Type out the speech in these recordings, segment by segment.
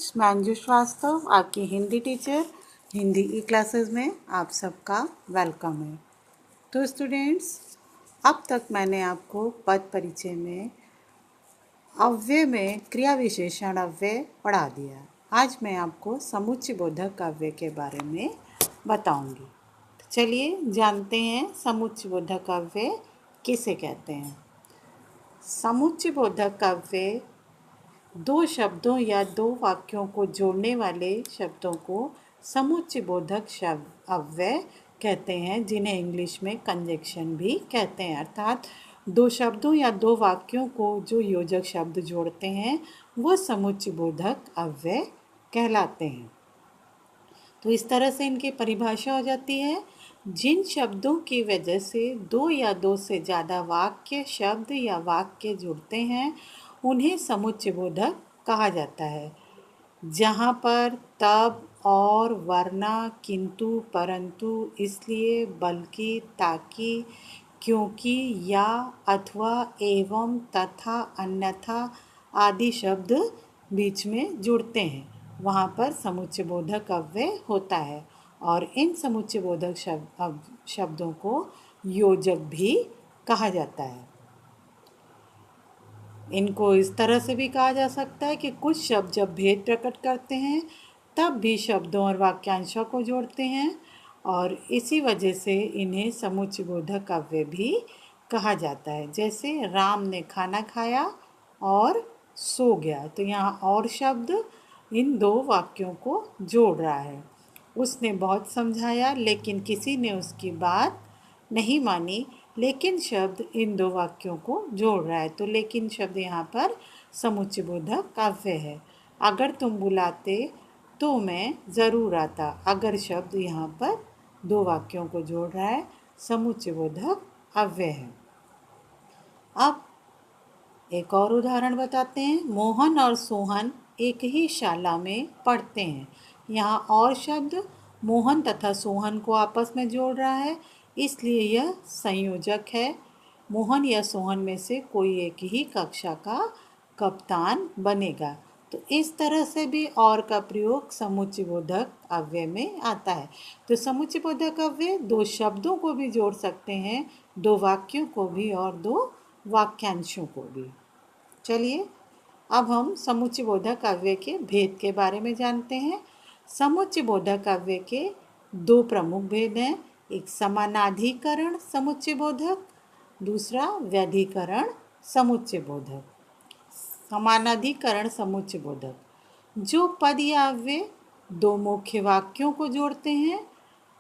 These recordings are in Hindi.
स्टूडेंट्स, मैं अंजू श्रीवास्तव, आपकी हिंदी टीचर, हिंदी ई क्लासेस में आप सबका वेलकम है। तो स्टूडेंट्स, अब तक मैंने आपको पद परिचय में अव्यय में क्रिया विशेषण अव्यय पढ़ा दिया। आज मैं आपको समुच्चय बोधक अव्यय के बारे में बताऊंगी। तो चलिए जानते हैं समुच्चय बोधक अव्यय किसे कहते हैं। समुच्चय बोधक अव्यय दो शब्दों या दो वाक्यों को जोड़ने वाले शब्दों को समुच्चय बोधक शब्द अव्यय कहते हैं, जिन्हें इंग्लिश में कंजक्शन भी कहते हैं। अर्थात दो शब्दों या दो वाक्यों को जो योजक शब्द जोड़ते हैं वो समुच्चय बोधक अव्यय कहलाते हैं। तो इस तरह से इनकी परिभाषा हो जाती है। जिन शब्दों की वजह से दो या दो से ज़्यादा वाक्य, शब्द या वाक्य जुड़ते हैं उन्हें समुच्चय बोधक कहा जाता है। जहाँ पर तब, और, वरना, किंतु, परंतु, इसलिए, बल्कि, ताकि, क्योंकि, या, अथवा, एवं, तथा, अन्यथा आदि शब्द बीच में जुड़ते हैं वहाँ पर समुच्चय बोधक अव्यय होता है। और इन समुच्चय बोधक शब्दों को योजक भी कहा जाता है। इनको इस तरह से भी कहा जा सकता है कि कुछ शब्द जब भेद प्रकट करते हैं तब भी शब्दों और वाक्यांशों को जोड़ते हैं, और इसी वजह से इन्हें समुच्चय बोधक अव्यय भी कहा जाता है। जैसे राम ने खाना खाया और सो गया, तो यहाँ और शब्द इन दो वाक्यों को जोड़ रहा है। उसने बहुत समझाया लेकिन किसी ने उसकी बात नहीं मानी, लेकिन शब्द इन दो वाक्यों को जोड़ रहा है। तो लेकिन शब्द यहाँ पर समुच्चय बोधक अव्यय है। अगर तुम बुलाते तो मैं ज़रूर आता, अगर शब्द यहाँ पर दो वाक्यों को जोड़ रहा है, समुच्चय बोधक अव्यय है। अब एक और उदाहरण बताते हैं। मोहन और सोहन एक ही शाला में पढ़ते हैं। यहाँ और शब्द मोहन तथा सोहन को आपस में जोड़ रहा है, इसलिए यह संयोजक है। मोहन या सोहन में से कोई एक ही कक्षा का कप्तान बनेगा। तो इस तरह से भी और का प्रयोग समुच्चय बोधक अव्यय में आता है। तो समुच्चय बोधक अव्यय दो शब्दों को भी जोड़ सकते हैं, दो वाक्यों को भी और दो वाक्यांशों को भी। चलिए अब हम समुच्चय बोधक अव्यय के भेद के बारे में जानते हैं। समुच्चय बोधक अव्यय के दो प्रमुख भेद हैं। एक समानाधिकरण समुच्चय बोधक, दूसरा व्यधिकरण समुच्चय बोधक। समानाधिकरण समुच्चय बोधक, जो पद या अव्यय दो मुख्य वाक्यों को जोड़ते हैं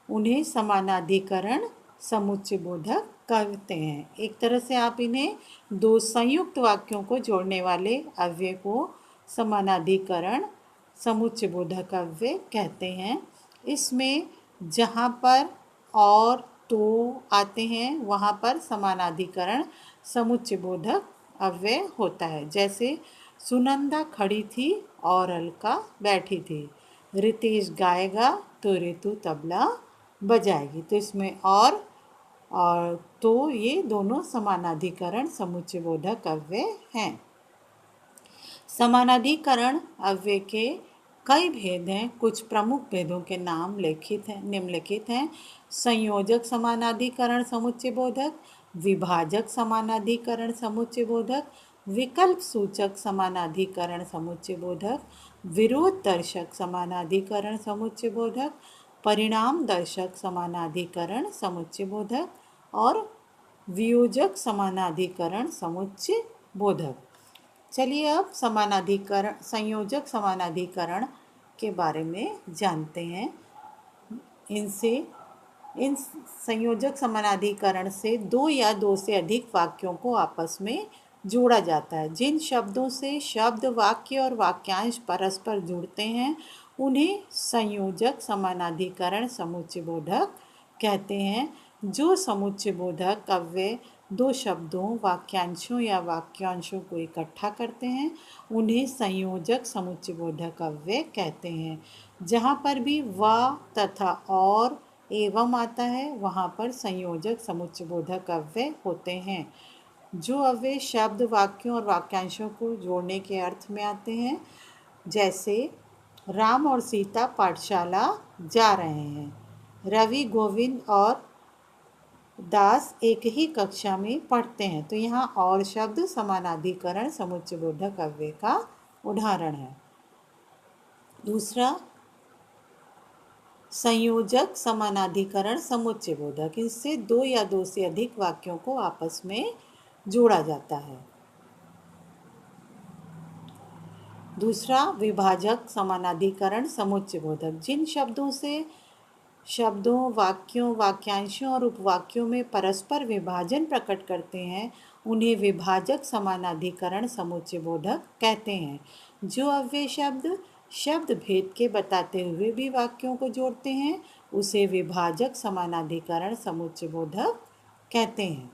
उन्हें समानाधिकरण समुच्चय बोधक कहते हैं। एक तरह से आप इन्हें दो संयुक्त वाक्यों को जोड़ने वाले अव्यय को समानाधिकरण समुच्चय बोधक अव्यय कहते हैं। इसमें जहाँ पर और, तो आते हैं वहाँ पर समानाधिकरण समुच्चय बोधक अव्यय होता है। जैसे सुनंदा खड़ी थी और अलका बैठी थी, रितेश गाएगा तो रितु तबला बजाएगी। तो इसमें और तो ये दोनों समानाधिकरण समुच्चय बोधक अव्यय हैं। समानाधिकरण अव्यय के कई भेद हैं। कुछ प्रमुख भेदों के नाम निम्नलिखित हैं। संयोजक समानाधिकरण समुच्चय बोधक, विभाजक समानाधिकरण समुच्चय बोधक, विकल्प सूचक समानाधिकरण समुच्चय बोधक, विरोध दर्शक समानाधिकरण समुच्चय बोधक, परिणाम दर्शक समानाधिकरण समुच्चय बोधक और वियोजक समानाधिकरण समुच्चय बोधक। चलिए अब संयोजक समानाधिकरण के बारे में जानते हैं। इन संयोजक समानाधिकरण से दो या दो से अधिक वाक्यों को आपस में जोड़ा जाता है। जिन शब्दों से शब्द, वाक्य और वाक्यांश परस्पर जुड़ते हैं उन्हें संयोजक समानाधिकरण समुच्चय बोधक कहते हैं। जो समुच्चय बोधक अव्यय दो शब्दों, वाक्यांशों या वाक्यांशों को इकट्ठा करते हैं उन्हें संयोजक समुच्चय बोधक अव्यय कहते हैं। जहाँ पर भी व तथा और, एवं आता है वहाँ पर संयोजक समुच्चय बोधक अव्यय होते हैं। जो अव्यय शब्द, वाक्यों और वाक्यांशों को जोड़ने के अर्थ में आते हैं, जैसे राम और सीता पाठशाला जा रहे हैं। रवि, गोविंद और दास एक ही कक्षा में पढ़ते हैं। तो यहाँ और शब्द समानाधिकरण समुच्चयबोधक अव्यय का उदाहरण है। दूसरा, संयोजक समानाधिकरण समुच्चयबोधक, इससे दो या दो से अधिक वाक्यों को आपस में जोड़ा जाता है। दूसरा, विभाजक समानाधिकरण समुच्चयबोधक, जिन शब्दों से शब्दों, वाक्यों, वाक्यांशों और उपवाक्यों में परस्पर विभाजन प्रकट करते हैं उन्हें विभाजक समानाधिकरण समुच्चयबोधक कहते हैं। जो अव्यय शब्द शब्द भेद के बताते हुए भी वाक्यों को जोड़ते हैं उसे विभाजक समानाधिकरण समुच्चयबोधक कहते हैं।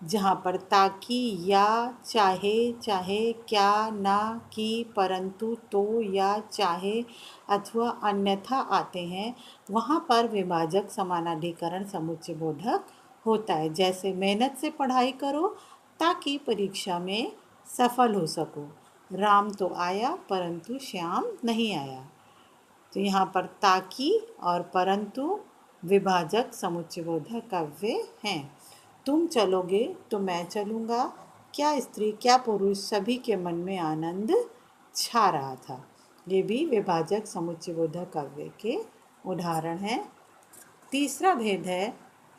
जहाँ पर ताकि, या, चाहे, चाहे, क्या, ना, कि, परंतु, तो, या, चाहे अथवा अन्यथा आते हैं वहाँ पर विभाजक समानाधिकरण समुच्चयबोधक होता है। जैसे मेहनत से पढ़ाई करो ताकि परीक्षा में सफल हो सको। राम तो आया परंतु श्याम नहीं आया। तो यहाँ पर ताकि और परंतु विभाजक समुच्चयबोधक अव्यय हैं। तुम चलोगे तो मैं चलूँगा, क्या स्त्री क्या पुरुष सभी के मन में आनंद छा रहा था। ये भी विभाजक समुच्चयबोधक अव्यय के उदाहरण हैं। तीसरा भेद है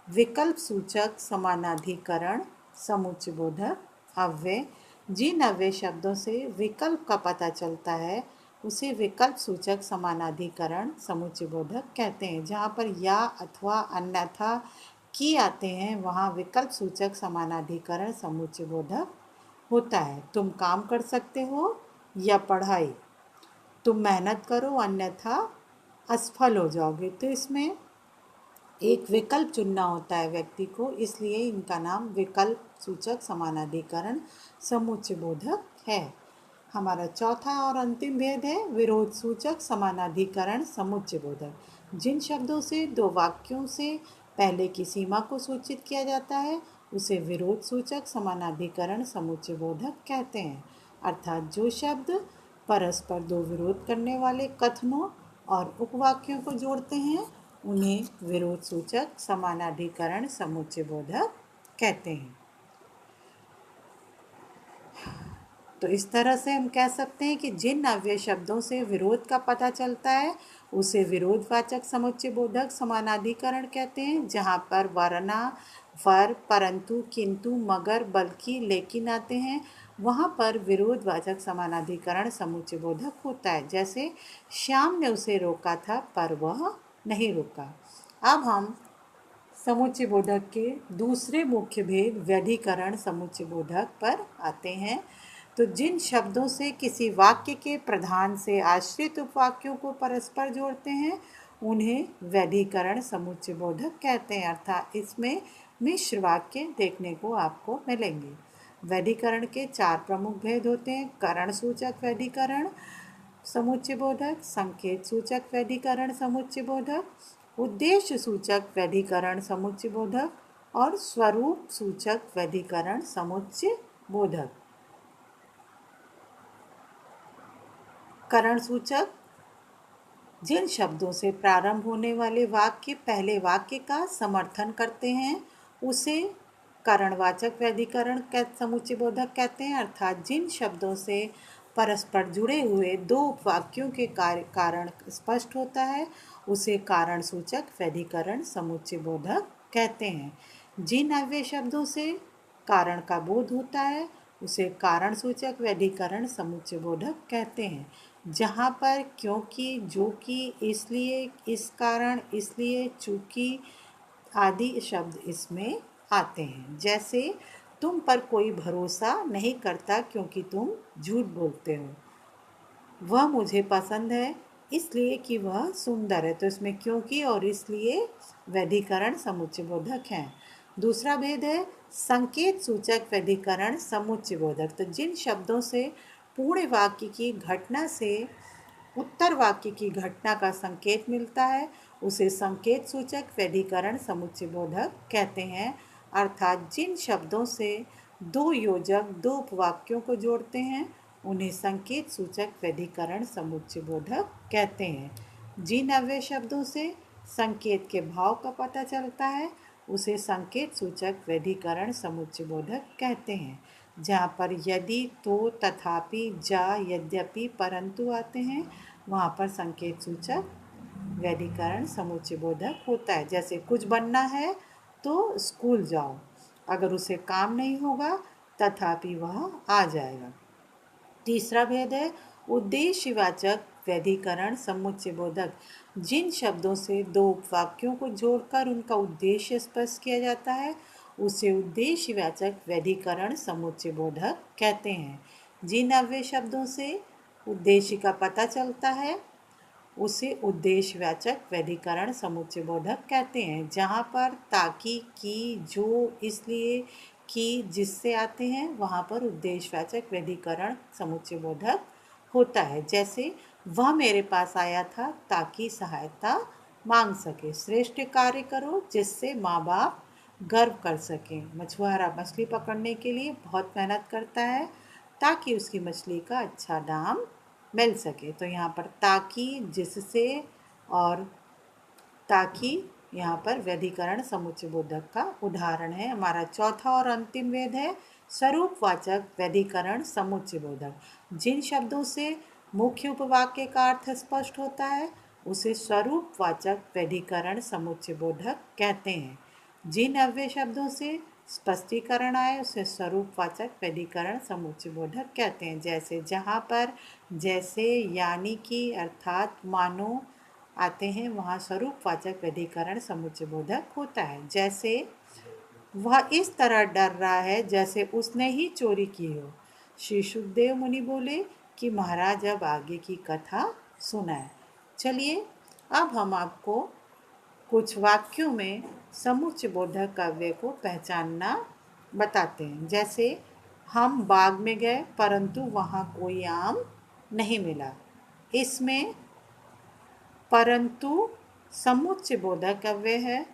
विकल्प सूचक समानाधिकरण समुच्चयबोधक अव्यय। जिन अव्यय शब्दों से विकल्प का पता चलता है उसे विकल्प सूचक समानाधिकरण समुच्चयबोधक कहते हैं। जहाँ पर या अथवा अन्यथा की आते हैं वहाँ विकल्प सूचक समानाधिकरण समुच्चयबोधक होता है। तुम काम कर सकते हो या पढ़ाई, तुम मेहनत करो अन्यथा असफल हो जाओगे। तो इसमें एक विकल्प चुनना होता है व्यक्ति को, इसलिए इनका नाम विकल्प सूचक समानाधिकरण समुच्चयबोधक है। हमारा चौथा और अंतिम भेद है विरोध सूचक समानाधिकरण समुच्चयबोधक। जिन शब्दों से दो वाक्यों से पहले की सीमा को सूचित किया जाता है उसे विरोध सूचक समानाधिकरण समुच्चयबोधक कहते हैं। अर्थात जो शब्द परस्पर दो विरोध करने वाले कथनों और उपवाक्यों को जोड़ते हैं उन्हें विरोध सूचक समानाधिकरण समुच्चयबोधक कहते हैं। तो इस तरह से हम कह सकते हैं कि जिन अव्यय शब्दों से विरोध का पता चलता है उसे विरोधवाचक समुच्चयबोधक समानाधिकरण कहते हैं। जहाँ पर वरना, वर, परंतु, किंतु, मगर, बल्कि, लेकिन आते हैं वहाँ पर विरोधवाचक समानाधिकरण समुच्चयबोधक होता है। जैसे श्याम ने उसे रोका था पर वह नहीं रुका। अब हम समुच्चयबोधक के दूसरे मुख्य भेद व्यधिकरण समुच्चयबोधक पर आते हैं। तो जिन शब्दों से किसी वाक्य के प्रधान से आश्रित उपवाक्यों को परस्पर जोड़ते हैं उन्हें व्यधिकरण समुच्चयबोधक कहते हैं। अर्थात इसमें मिश्र वाक्य देखने को आपको मिलेंगे। व्यधिकरण के चार प्रमुख भेद होते हैं: करण सूचक व्यधिकरण समुच्चयबोधक, संकेत सूचक व्यधिकरण समुच्चयबोधक, उद्देश्य सूचक व्यधिकरण समुच्चयबोधक और स्वरूप सूचक व्यधिकरण समुच्चयबोधक। करण सूचक जिन शब्दों से प्रारंभ होने वाले वाक्य पहले वाक्य का समर्थन करते हैं उसे करणवाचक व्यधिकरण समुच्चयबोधक कहते हैं। अर्थात जिन शब्दों से परस्पर जुड़े हुए दो उपवाक्यों के कारण स्पष्ट होता है उसे कारण सूचक व्यधिकरण समुच्चयबोधक कहते हैं। जिन अव्यय शब्दों से कारण का बोध होता है उसे कारण सूचक व्यधिकरण समुच्चयबोधक कहते हैं। जहाँ पर क्योंकि, जो कि, इसलिए, इस कारण, इसलिए, चूंकि आदि शब्द इसमें आते हैं। जैसे तुम पर कोई भरोसा नहीं करता क्योंकि तुम झूठ बोलते हो। वह मुझे पसंद है इसलिए कि वह सुंदर है। तो इसमें क्योंकि और इसलिए व्यधिकरण समुच्चयबोधक हैं। दूसरा भेद है संकेत सूचक व्यधिकरण समुच्चयबोधक। तो जिन शब्दों से पूर्ण वाक्य की घटना से उत्तर वाक्य की घटना का संकेत मिलता है उसे संकेत सूचक व्यधिकरण समुच्चयबोधक कहते हैं। अर्थात जिन शब्दों से दो योजक दो उपवाक्यों को जोड़ते हैं उन्हें संकेत सूचक व्यधिकरण समुच्चय बोधक कहते हैं। जिन अव्यय शब्दों से संकेत के भाव का पता चलता है उसे संकेत सूचक व्यधिकरण समुच्चय बोधक कहते हैं। जहाँ पर यदि, तो, तथापि, जा, यद्यपि, परंतु आते हैं वहाँ पर संकेत सूचक व्यधिकरण समुच्चय बोधक होता है। जैसे कुछ बनना है तो स्कूल जाओ, अगर उसे काम नहीं होगा तथापि वह आ जाएगा। तीसरा भेद है उद्देश्यवाचक व्यधिकरण समुच्चय बोधक। जिन शब्दों से दो उपवाक्यों को जोड़कर उनका उद्देश्य स्पष्ट किया जाता है उसे उद्देश्यवाचक व्यधिकरण समुच्चय बोधक कहते हैं। जिन अव्यय शब्दों से उद्देश्य का पता चलता है उसे उद्देश्यवाचक व्यधिकरण समुच्चय बोधक कहते हैं। जहाँ पर ताकि, की, जो, इसलिए, कि, जिससे आते हैं वहाँ पर उद्देश्यवाचक व्यधिकरण समुच्चय बोधक होता है। जैसे वह मेरे पास आया था ताकि सहायता मांग सके। श्रेष्ठ कार्य करो जिससे माँ बाप गर्व कर सकें। मछुआरा मछली पकड़ने के लिए बहुत मेहनत करता है ताकि उसकी मछली का अच्छा दाम मिल सके। तो यहाँ पर ताकि, जिससे और ताकि यहाँ पर व्यधिकरण समुच्चय बोधक का उदाहरण है। हमारा चौथा और अंतिम भेद है स्वरूपवाचक व्यधिकरण समुच्चय बोधक। जिन शब्दों से मुख्य उपवाक्य का अर्थ स्पष्ट होता है उसे स्वरूपवाचक व्यधिकरण समुच्चय बोधक कहते हैं। जिन अव्यय शब्दों से स्पष्टीकरण आए उसे स्वरूपवाचक व्यधिकरण समुच्चय बोधक कहते हैं। जैसे जहाँ पर, जैसे, यानी कि, अर्थात, मानो आते हैं वहाँ स्वरूपवाचक व्यधिकरण समुच्चय बोधक होता है। जैसे वह इस तरह डर रहा है जैसे उसने ही चोरी की हो। श्री सुखदेव मुनि बोले कि महाराज अब आगे की कथा सुनाए। चलिए अब हम आपको कुछ वाक्यों में समुच्चय बोधक अव्यय को पहचानना बताते हैं। जैसे हम बाग में गए परंतु वहाँ कोई आम नहीं मिला। इसमें परंतु समुच्चय बोधक अव्यय है।